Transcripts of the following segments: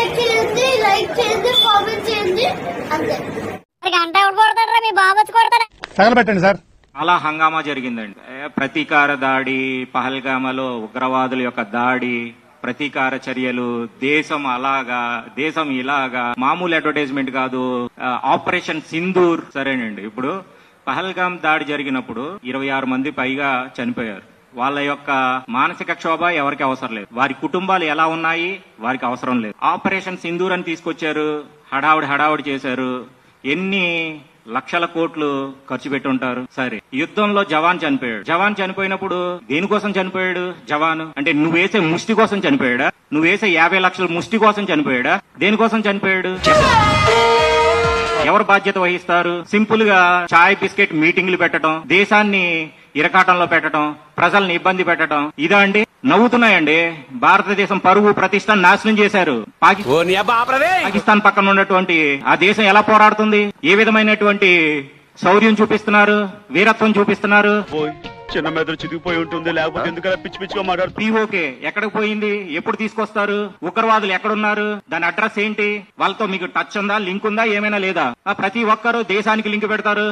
Like చేయండి, comment చేయండి అంతే. గంట ఎవరు కొడతారా? మీ బాబు వచ్చి కొడతారా? తగలబెట్టండి సార్. అలా హంగామా జరిగిందండి. ప్రతీకార దాడి, పహల్గామాలో ఉగ్రవాదుల యొక్క దాడి, ప్రతీకార చర్యలు, దేశం అలాగా, దేశం ఇలాగా, మామూలు అడ్వర్టైజ్మెంట్ కాదు, ఆపరేషన్ సింధూర్. సరేనండి, ఇప్పుడు పహల్గామ్ దాడి జరిగినప్పుడు 26 మంది పైగా చనిపోయారు. వాళ్ళ యొక్క మానసిక క్షోభ ఎవరికి అవసరం లేదు, వారి కుటుంబాలు ఎలా ఉన్నాయి వారికి అవసరం లేదు. ఆపరేషన్ సింధూర్ అని తీసుకొచ్చారు, హడావుడి చేశారు. ఎన్ని లక్షల కోట్లు ఖర్చు పెట్టి ఉంటారు. సరే, యుద్ధంలో జవాన్ చనిపోయాడు. జవాన్ చనిపోయినప్పుడు దేనికోసం చనిపోయాడు? జవాన్ అంటే నువ్వు వేసే ముష్టి కోసం చనిపోయాడా? నువ్వు వేసే 50 లక్షల ముష్టి కోసం చనిపోయాడా? దేనికోసం చనిపోయాడు? ఎవరు బాధ్యత వహిస్తారు? సింపుల్ గా చాయ్ బిస్కెట్ మీటింగ్లు పెట్టడం, దేశాన్ని ఇరకాటంలో పెట్టడం, ప్రజల్ని ఇబ్బంది పెట్టడం, ఇదా అండి? నవ్వుతున్నాయండి. భారతదేశం పరువు ప్రతిష్ట నాశనం చేశారు. పాకిస్తాన్ పక్కన ఉన్నటువంటి ఆ దేశం ఎలా పోరాడుతుంది? ఏ విధమైనటువంటి శౌర్యం చూపిస్తున్నారు, వీరత్వం చూపిస్తున్నారు. చిన్న మెదడు చితికిపోయి ఉంటుంది, లేకపోతే ఎందుకలా పిచ్చి పిచ్చిగా మాట్లాడు. పీఓకే ఎక్కడికి పోయింది? ఎప్పుడు తీసుకొస్తారు? ఉగ్రవాదులు ఎక్కడున్నారు? దాని అడ్రస్ ఏంటి? వాళ్ళతో మీకు టచ్ ఉందా, లింక్ ఉందా, ఏమైనా లేదా? ప్రతి ఒక్కరు దేశానికి లింక్ పెడతారు.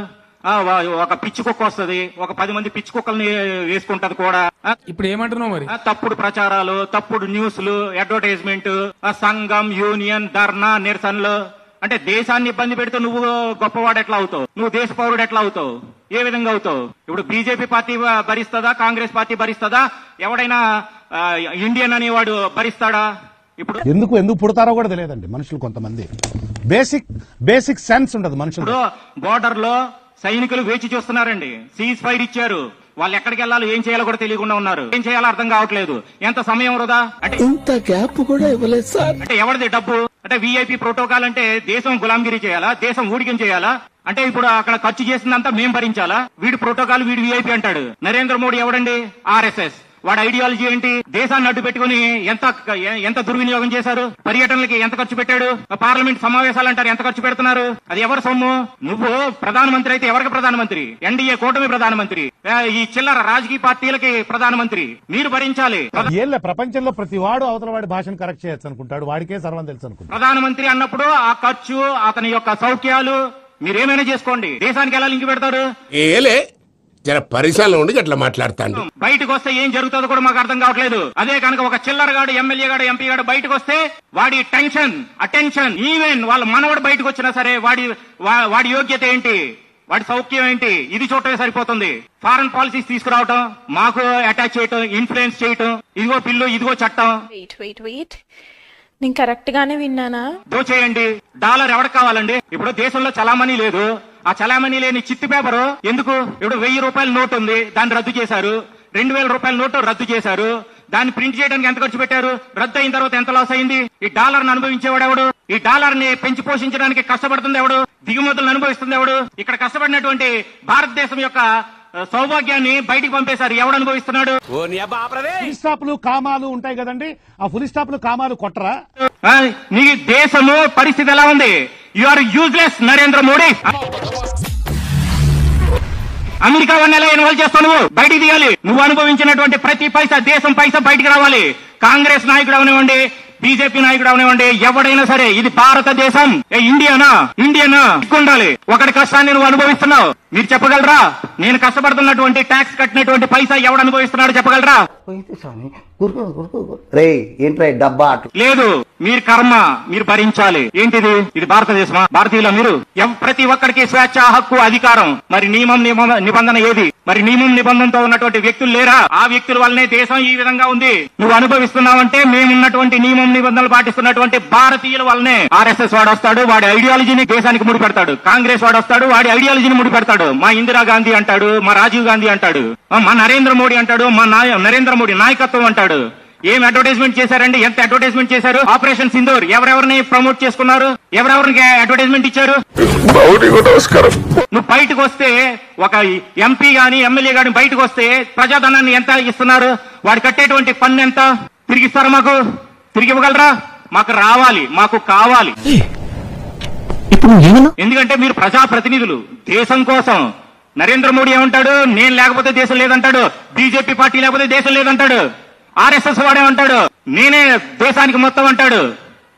ఒక పిచ్చి కుక్క వస్తుంది, ఒక 10 మంది పిచ్చి కుక్కల్ని వేసుకుంటది కూడా. ఇప్పుడు ఏమంటున్నావు మరి? తప్పుడు ప్రచారాలు, తప్పుడు న్యూస్లు, అడ్వర్టైజ్మెంట్, సంఘం, యూనియన్, ధర్నా, నిరసనలు. అంటే దేశాన్ని ఇబ్బంది పెడితే నువ్వు గొప్పవాడు ఎట్లా అవుతావు? నువ్వు దేశ పౌరుడు ఎట్లా అవుతావు? ఏ విధంగా అవుతావు? ఇప్పుడు బీజేపీ పార్టీ భరిస్తుందా? కాంగ్రెస్ పార్టీ భరిస్తుందా? ఎవడైనా ఇండియన్ అనేవాడు భరిస్తాడా? ఇప్పుడు ఎందుకు పుడతారో కూడా తెలియదండి మనుషులు. కొంతమంది బేసిక్ సెన్స్ ఉండదు మనుషులు. బోర్డర్ లో సైనికులు వేచి చూస్తున్నారండి. సీజ్ ఫైర్ ఇచ్చారు. వాళ్ళు ఎక్కడికి వెళ్ళాలో, ఏం చేయాలో కూడా తెలియకుండా ఉన్నారు. ఏం చేయాలో అర్థం కావట్లేదు. ఎంత సమయం వృధా? అంటే ఇంత గ్యాప్ కూడా ఇవ్వలేదు సార్. అంటే ఎవరిది డబ్బు? అంటే విఐపి ప్రోటోకాల్ అంటే దేశం గులాంగిరి చేయాలా? దేశం ఊడికం చేయాలా? అంటే ఇప్పుడు అక్కడ ఖర్చు చేసిందంతా మేం భరించాలా? వీడి ప్రోటోకాల్, వీడి విఐపి అంటాడు. నరేంద్ర మోడీ ఎవడండి? RSS. వాడి ఐడియాలజీ ఏంటి? దేశాన్ని అడ్డు పెట్టుకుని ఎంత దుర్వినియోగం చేశారు? పర్యటనలకి ఎంత ఖర్చు పెట్టాడు? పార్లమెంట్ సమావేశాలు అంటారు, ఎంత ఖర్చు పెడుతున్నారు? అది ఎవరి సొమ్ము? నువ్వు ప్రధానమంత్రి అయితే ఎవరికి ప్రధానమంత్రి? ఎన్డీఏ కూటమి ప్రధానమంత్రి, ఈ చిల్లర రాజకీయ పార్టీలకి ప్రధానమంత్రి. మీరు భరించాలి. ప్రపంచంలో ప్రతి వాడు అవతల వాడి భాషను కరెక్ట్ చేయొచ్చు అనుకుంటాడు, వాడికే సర్వం తెలుసు అనుకుంటాడు. ప్రధానమంత్రి అన్నప్పుడు ఆ ఖర్చు, అతని యొక్క సౌఖ్యాలు మీరేమైనా చేసుకోండి. దేశానికి ఎలా లింక్ పెడతారు? జర పరిశ్రమలో ఉండి అట్లా మాట్లాడతాను. బయటకు వస్తే ఏం జరుగుతుందో కూడా మాకు అర్థం కావట్లేదు. అదే కనుక ఒక చిల్లరగాడు, ఎమ్మెల్యే గాడు, ఎంపీ గాడు బయటకు వస్తే వాడి అటెన్షన్, ఈవెన్ వాళ్ళ మనవడు బయటకు వచ్చినా సరే వాడి యోగ్యత ఏంటి, వాడి సౌఖ్యం ఏంటి, ఇది చూడటమే సరిపోతుంది. ఫారెన్ పాలసీస్ తీసుకురావటం, మాకు అటాచ్ చేయటం, ఇన్ఫ్లుయెన్స్ చేయటం, ఇదిగో పిల్లు, ఇదిగో చట్టం. నేను కరెక్ట్ గానే విన్నానా? దోచేయండి. డాలర్ ఎవరికి కావాలండి? ఇప్పుడు దేశంలో చలామణి లేదు. ఆ చలామణి లేని చిత్తు పేపరు ఎందుకు? ఇప్పుడు 1000 రూపాయల నోటు ఉంది, దాన్ని రద్దు చేశారు. 2000 రూపాయల నోటు రద్దు చేశారు. దాన్ని ప్రింట్ చేయడానికి ఎంత ఖర్చు పెట్టారు? రద్దు అయిన తర్వాత ఎంత లాస్ అయింది? ఈ డాలర్ ను అనుభవించేవాడు ఎవడు? ఈ డాలర్ ని పెంచి పోషించడానికి కష్టపడుతుంది ఎవడు? దిగుమతులను అనుభవిస్తుంది ఎవడు? ఇక్కడ కష్టపడినటువంటి భారతదేశం యొక్క సౌభాగ్యాన్ని బయటికి పంపేశారు. ఎవడు అనుభవిస్తున్నాడు? ఫుల్ స్టాప్లు, కామాలు ఉంటాయి కదండి, ఆ ఫుల్ స్టాప్లు, కామాలు కొట్టరా? నీ దేశము పరిస్థితి ఎలా ఉంది? You are useless Narendra Modi. America one ఎలా ఇన్వాల్వ్ చేస్తావు? నువ్వు బయటికి తీయాలి. నువ్వు అనుభవించినటువంటి ప్రతి పైసా, దేశం పైసా బయటికి రావాలి. కాంగ్రెస్ నాయకుడు అవనివ్వండి, బీజేపీ నాయకుడు అవనివ్వండి, ఎవడైనా సరే ఇది భారతదేశం. ఇండియానా ఉండాలి. ఒకటి కష్టాన్ని నువ్వు అనుభవిస్తున్నావు, మీరు చెప్పగలరా? నేను కష్టపడుతున్నటువంటి ట్యాక్స్ కట్టినటువంటి పైసా ఎవడు అనుభవిస్తున్నాడు చెప్పగలరా? డబ్బా లేదు. మీరు కర్మ మీరు భరించాలి. ఏంటిది? ఇది భారతదేశమా? భారతీయుల మీరు? ప్రతి ఒక్కరికి స్వేచ్ఛ, హక్కు, అధికారం. మరి నియమం నిబంధన ఏది? మరి నియమం నిబంధనతో ఉన్నటువంటి వ్యక్తులు లేరా? ఆ వ్యక్తుల వల్లనే దేశం ఈ విధంగా ఉంది. నువ్వు అనుభవిస్తున్నావంటే మేమున్నటువంటి నియమం నిబంధనలు పాటిస్తున్నటువంటి భారతీయుల వల్లనే. RSS వాడు వస్తాడు, వాడి ఐడియాలజీని దేశానికి ముడి పెడతాడు. కాంగ్రెస్ వాడు వస్తాడు, వాడి ఐడియాలజీని ముడి పెడతాడు. మా ఇందిరాగాంధీ అంటాడు, మా రాజీవ్ గాంధీ అంటాడు, మా నరేంద్ర మోడీ అంటాడు, మా నరేంద్ర మోడీ నాయకత్వం అంటాడు. ఏం అడ్వర్టైజ్మెంట్ చేశారండి? ఎంత అడ్వర్టైజ్మెంట్ చేశారు? ఆపరేషన్ సింధూర్ ఎవరెవరిని ప్రమోట్ చేసుకున్నారు? ఎవరెవరికి అడ్వర్టైజ్మెంట్ ఇచ్చారు? నువ్వు బయటకు వస్తే, ఒక ఎంపీ గాని ఎమ్మెల్యే గాని బయటకు వస్తే ప్రజాధనాన్ని ఎంత ఇస్తున్నారు? వాడు కట్టేటువంటి పన్ను ఎంత తిరిగిస్తారా? మాకు తిరిగి ఇవ్వగలరా? మాకు రావాలి, మాకు కావాలి. ఎందుకంటే మీరు ప్రజాప్రతినిధులు, దేశం కోసం. నరేంద్ర మోడీ ఏమంటాడు? నేను లేకపోతే దేశం లేదంటాడు. బీజేపీ పార్టీ లేకపోతే దేశం లేదంటాడు. RSS వాడేమంటాడు? నేనే దేశానికి మొత్తం అంటాడు.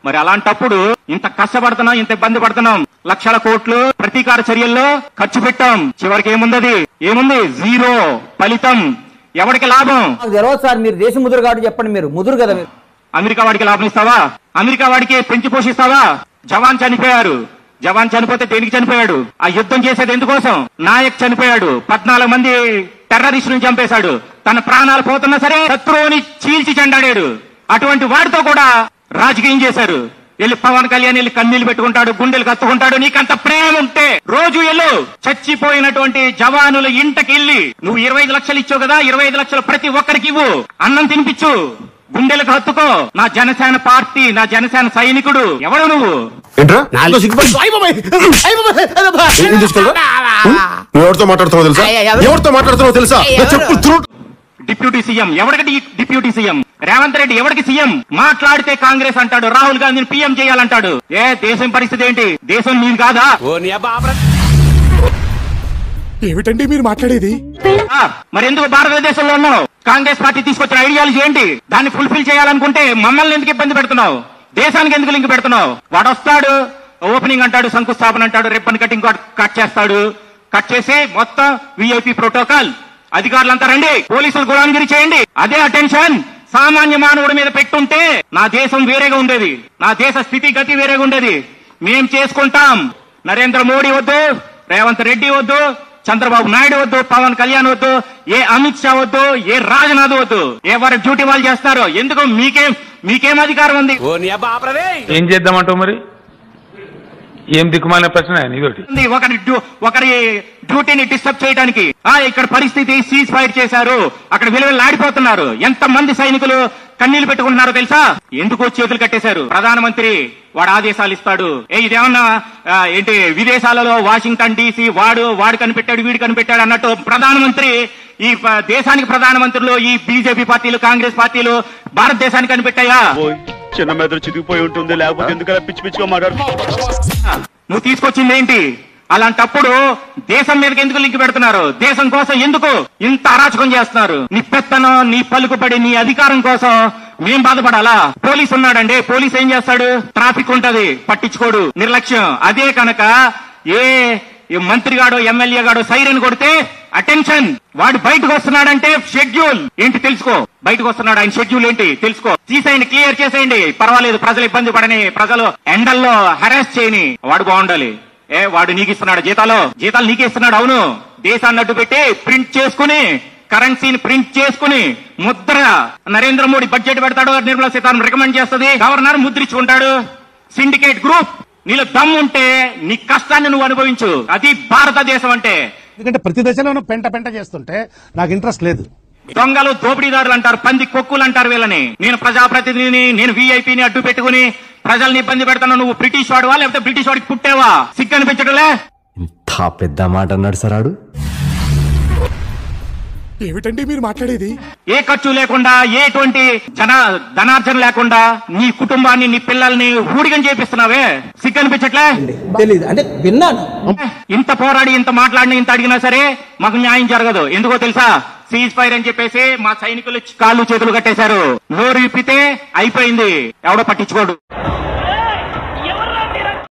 మరి అలాంటప్పుడు ఇంత కష్టపడుతున్నాం, ఇంత ఇబ్బంది పడుతున్నాం, లక్షల కోట్లు ప్రతీకార చర్యల్లో ఖర్చు పెట్టాం. చివరికి ఏముంది? జీరో ఫలితం. ఎవరికి లాభం? తెలియదు సార్, మీరు దేశ ముదురు కాబట్టి చెప్పండి. మీరు ముదురు కదా మీరు. అమెరికా వాడికి లాభం ఇస్తావా? అమెరికా వాడికి పెంచి పోషిస్తావా? జవాన్ చనిపోయారు. జవాన్ చనిపోతే దేనికి చనిపోయాడు? ఆ యుద్ధం చేసేది ఎందుకోసం? నాయక్ చనిపోయాడు. 14 మంది టెర్రరిస్టులను చంపేశాడు. తన ప్రాణాలు పోతున్నా సరే శత్రువుని చీల్చి చెండాడాడు. అటువంటి వాడితో కూడా రాజకీయం చేశారు. వెళ్ళి పవన్ కళ్యాణ్ వెళ్ళి కన్నీళ్లు పెట్టుకుంటాడు, గుండెలు కత్తుకుంటాడు. నీకంత ప్రేమ ఉంటే రోజు వెళ్ళు చచ్చిపోయినటువంటి జవానుల ఇంటికి వెళ్ళి నువ్వు 25 లక్షలు ఇచ్చావు కదా, 25 లక్షలు ప్రతి ఒక్కరికి ఇవ్వు, అన్నం తినిపించు, గుండెలకు హత్తుకో. నా జనసేన పార్టీ, నా జనసేన సైనికుడు. ఎవడు నువ్వు? ఎవరితో మాట్లాడుతున్నావు తెలుసా? ఎవరితో మాట్లాడుతున్నావు తెలుసా? Deputy CM. ఎవరికి డిప్యూటీ సీఎం? రేవంత్ రెడ్డి ఎవరికి సీఎం? మాట్లాడితే కాంగ్రెస్ అంటాడు, రాహుల్ గాంధీని పీఎం చేయాలంటాడు. దేశం పరిస్థితి ఏంటి? దేశం నీది కాదా? ఏమిటండి మీరు మాట్లాడేది? మరి ఎందుకు భారతదేశంలో ఉన్నావు? కాంగ్రెస్ పార్టీ తీసుకొచ్చిన ఐడియాలజీ ఏంటి? దాన్ని ఫుల్ఫిల్ చేయాలనుకుంటే మమ్మల్ని ఎందుకు ఇబ్బంది పెడుతున్నావు? దేశానికి ఎందుకు లింక్ పెడుతున్నావు? వాడు వస్తాడు, ఓపెనింగ్ అంటాడు, శంకుస్థాపన అంటాడు, రిబ్బన్ కటింగ్ కట్ చేస్తాడు. కట్ చేసి మొత్తం విఐపి ప్రోటోకాల్, అధికారులంతా రండి, పోలీసులు గులాంగిరి చేయండి. అదే అటెన్షన్ సామాన్య మానవుడి మీద పెట్టుంటే నా దేశం వేరేగా ఉండేది, నా దేశ స్థితిగతి వేరేగా ఉండేది. మేం చేసుకుంటాం. నరేంద్ర మోడీ వద్దు, రేవంత్ రెడ్డి వద్దు, చంద్రబాబు నాయుడు వద్దు, పవన్ కళ్యాణ్ వద్దు, ఏ అమిత్ షా వద్దు, ఏ రాజ్నాథ్ వద్దు. ఎవరి డ్యూటీ వాళ్ళు చేస్తారు. ఎందుకు? మీకేం అధికారం ఉంది? ఏం చేద్దామంటావు మరి? ఏం దిక్కుమాలిన ప్రశ్న ఇదొకటి. ఒకరి డ్యూటీని డిస్టర్బ్ చేయడానికి. ఇక్కడ పరిస్థితి సీజ్ ఫైర్ చేశారు, అక్కడ విలువలాడిపోతున్నారు. ఎంత మంది సైనికులు కన్నీళ్లు పెట్టుకుంటున్నారో తెలుసా? ఎందుకు చేతులు కట్టేశారు? ప్రధానమంత్రి వాడు ఆదేశాలు ఇస్తాడు. ఇదేమన్నా ఏంటి విదేశాలలో వాషింగ్టన్ డీసీ వాడు కనిపెట్టాడు, వీడు కనిపెట్టాడు అన్నట్టు ప్రధానమంత్రి, ఈ దేశానికి ప్రధానమంత్రులు ఈ బీజేపీ పార్టీలు, కాంగ్రెస్ పార్టీలు భారతదేశానికి కనిపెట్టాయా? చిన్న మెదడు చితికిపోయి ఉంటుంది, లేకపోతే ఎందుకలా పిచ్చి పిచ్చిగా మాట్లాడు. నువ్వు తీసుకొచ్చింది ఏంటి? అలాంటప్పుడు దేశం మీదకి ఎందుకు లింక్ పెడుతున్నారు? దేశం కోసం ఎందుకు ఇంత అరాచకం చేస్తున్నారు? నీ పెత్తనం, నీ పలుకుబడి, నీ అధికారం కోసం మేం బాధపడాలా? పోలీసు ఉన్నాడండి, పోలీసు ఏం చేస్తాడు? ట్రాఫిక్ ఉంటది, పట్టించుకోడు, నిర్లక్ష్యం. అదే కనుక ఏ మంత్రి గాడో ఎమ్మెల్యే గాడో సైరన్ కొడితే అటెన్షన్, వాడు బయటకు వస్తున్నాడంటే షెడ్యూల్ ఏంటి తెలుసుకో. బయటకు వస్తున్నాడు, ఆయన షెడ్యూల్ ఏంటి తెలుసుకో. తీసేయండి, క్లియర్ చేసేయండి, పర్వాలేదు. ప్రజలు ఇబ్బంది పడని, ప్రజలు ఎండల్లో హెరాస్ చేయని. వాడు బాగుండాలి. వాడు నీకు ఇస్తున్నాడు జీతాలు నీకే ఇస్తున్నాడు. అవును, దేశాన్ని అడ్డు పెట్టి ప్రింట్ చేసుకుని, కరెన్సీని ప్రింట్ చేసుకుని ముద్ర నరేంద్ర మోడీ బడ్జెట్ పెడతాడు, నిర్మలా సీతారామన్ రికమెండ్ చేస్తుంది, గవర్నర్ ముద్రించుకుంటాడు. Syndicate group. నీలో దమ్ముంటే నీ కష్టాన్ని నువ్వు అనుభవించు. అది భారతదేశం అంటే. ఎందుకంటే ప్రతి దశలోనూ పెంట చేస్తుంటే నాకు ఇంట్రెస్ట్ లేదు. దొంగలు, దోపిడీదారులు అంటారు, పంది కొక్కులు అంటారు వీళ్ళని. నేను ప్రజాప్రతినిధిని, నేను వీఐపీని అడ్డు పెట్టుకుని ప్రజల్ని ఇబ్బంది పెడతాను. నువ్వు బ్రిటిష్ వాడువా, లేకపోతే బ్రిటిష్ వాడికి పుట్టేవా? సిగ్గు అనిపించడలే? ఇంత పెద్ద మాట అన్నాడు సార్ ఆడు. ఏమిటండి మీరు మాట్లాడేది? ఏ ఖర్చు లేకుండా, ఎటువంటి ధనార్జన లేకుండా నీ కుటుంబాన్ని, నీ పిల్లల్ని ఊడిగం చేపిస్తున్నావే, సిగ్గు అనిపించట్లే? తెలీదు అంటే విన్నాను. ఇంత పోరాడి, ఇంత మాట్లాడిన, ఇంత అడిగినా సరే మాకు న్యాయం జరగదు. ఎందుకో తెలుసా? సీజ్ ఫైర్ అని చెప్పేసి మా సైనికులు కాళ్ళు చేతులు కట్టేశారు. నోరు ఇప్పితే అయిపోయింది, ఎవడో పట్టించుకోడు.